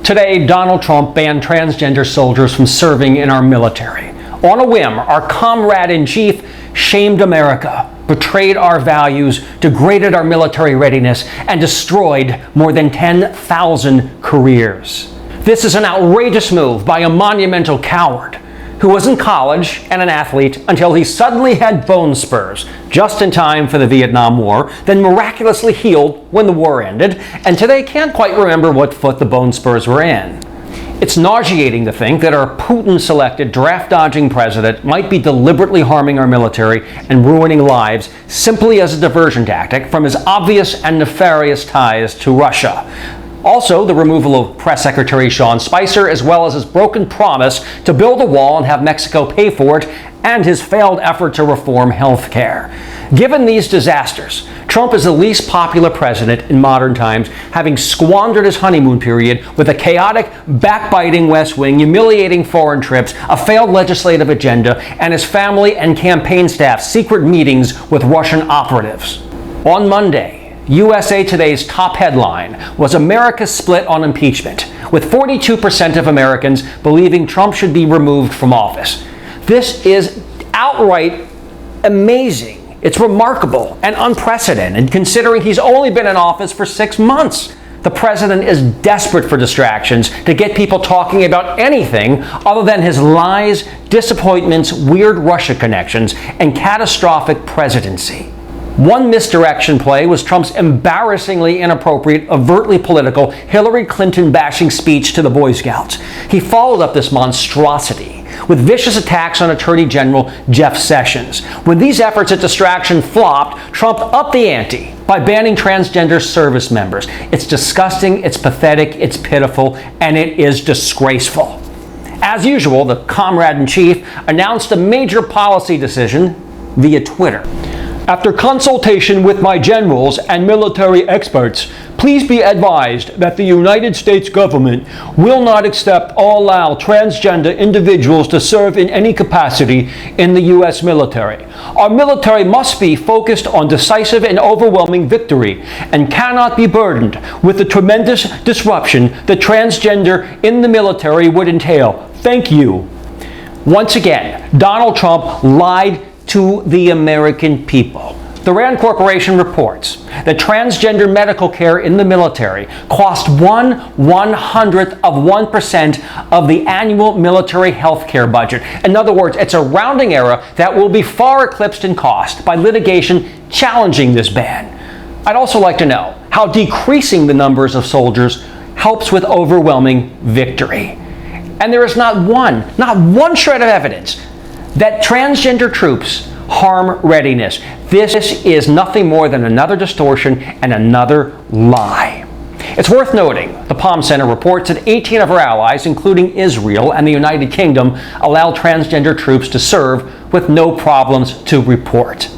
Today, Donald Trump banned transgender soldiers from serving in our military. On a whim, our comrade-in-chief shamed America, betrayed our values, degraded our military readiness, and destroyed more than 10,000 careers. This is an outrageous move by a monumental coward who was in college and an athlete until he suddenly had bone spurs just in time for the Vietnam War, then miraculously healed when the war ended, and today can't quite remember what foot the bone spurs were in. It's nauseating to think that our Putin-selected draft-dodging president might be deliberately harming our military and ruining lives simply as a diversion tactic from his obvious and nefarious ties to Russia. Also, the removal of Press Secretary Sean Spicer, as well as his broken promise to build a wall and have Mexico pay for it, and his failed effort to reform health care. Given these disasters, Trump is the least popular president in modern times, having squandered his honeymoon period with a chaotic, backbiting West Wing, humiliating foreign trips, a failed legislative agenda, and his family and campaign staff's secret meetings with Russian operatives. On Monday, USA Today's top headline was America split on impeachment, with 42% of Americans believing Trump should be removed from office. This is outright amazing. It's remarkable and unprecedented considering he's only been in office for 6 months. The president is desperate for distractions to get people talking about anything other than his lies, disappointments, weird Russia connections, and catastrophic presidency. One misdirection play was Trump's embarrassingly inappropriate, overtly political, Hillary Clinton bashing speech to the Boy Scouts. He followed up this monstrosity with vicious attacks on Attorney General Jeff Sessions. When these efforts at distraction flopped, Trump upped the ante by banning transgender service members. It's disgusting, it's pathetic, it's pitiful, and it is disgraceful. As usual, the comrade-in-chief announced a major policy decision via Twitter. After consultation with my generals and military experts, please be advised that the United States government will not accept or allow transgender individuals to serve in any capacity in the U.S. military. Our military must be focused on decisive and overwhelming victory and cannot be burdened with the tremendous disruption that transgender in the military would entail. Thank you. Once again, Donald Trump lied to the American people. The RAND Corporation reports that transgender medical care in the military cost 1/100th% of the annual military health care budget. In other words, it's a rounding error that will be far eclipsed in cost by litigation challenging this ban. I'd also like to know how decreasing the numbers of soldiers helps with overwhelming victory. And there is not one shred of evidence that transgender troops harm readiness. This is nothing more than another distortion and another lie. It's worth noting, the Palm Center reports that 18 of our allies, including Israel and the United Kingdom, allow transgender troops to serve with no problems to report.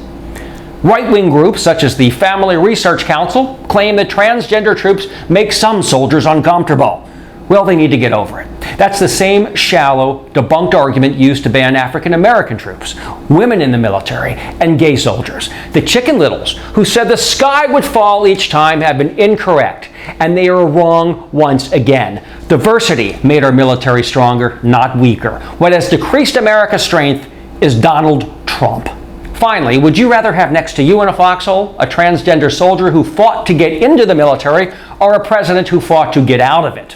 Right-wing groups such as the Family Research Council claim that transgender troops make some soldiers uncomfortable. Well, they need to get over it. That's the same shallow, debunked argument used to ban African American troops, women in the military, and gay soldiers. The Chicken Littles, who said the sky would fall each time, have been incorrect, and they are wrong once again. Diversity made our military stronger, not weaker. What has decreased America's strength is Donald Trump. Finally, would you rather have next to you in a foxhole a transgender soldier who fought to get into the military or a president who fought to get out of it?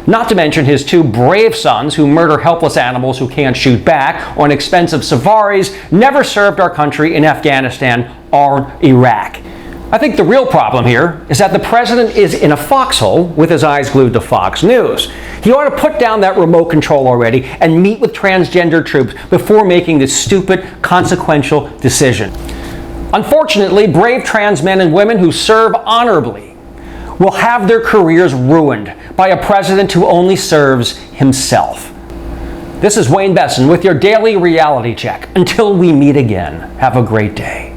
Not to mention his 2 brave sons who murder helpless animals who can't shoot back on expensive safaris, never served our country in Afghanistan or Iraq. I think the real problem here is that the president is in a foxhole with his eyes glued to Fox News. He ought to put down that remote control already and meet with transgender troops before making this stupid, consequential decision. Unfortunately, brave trans men and women who serve honorably will have their careers ruined by a president who only serves himself. This is Wayne Besson with your daily reality check. Until we meet again, have a great day.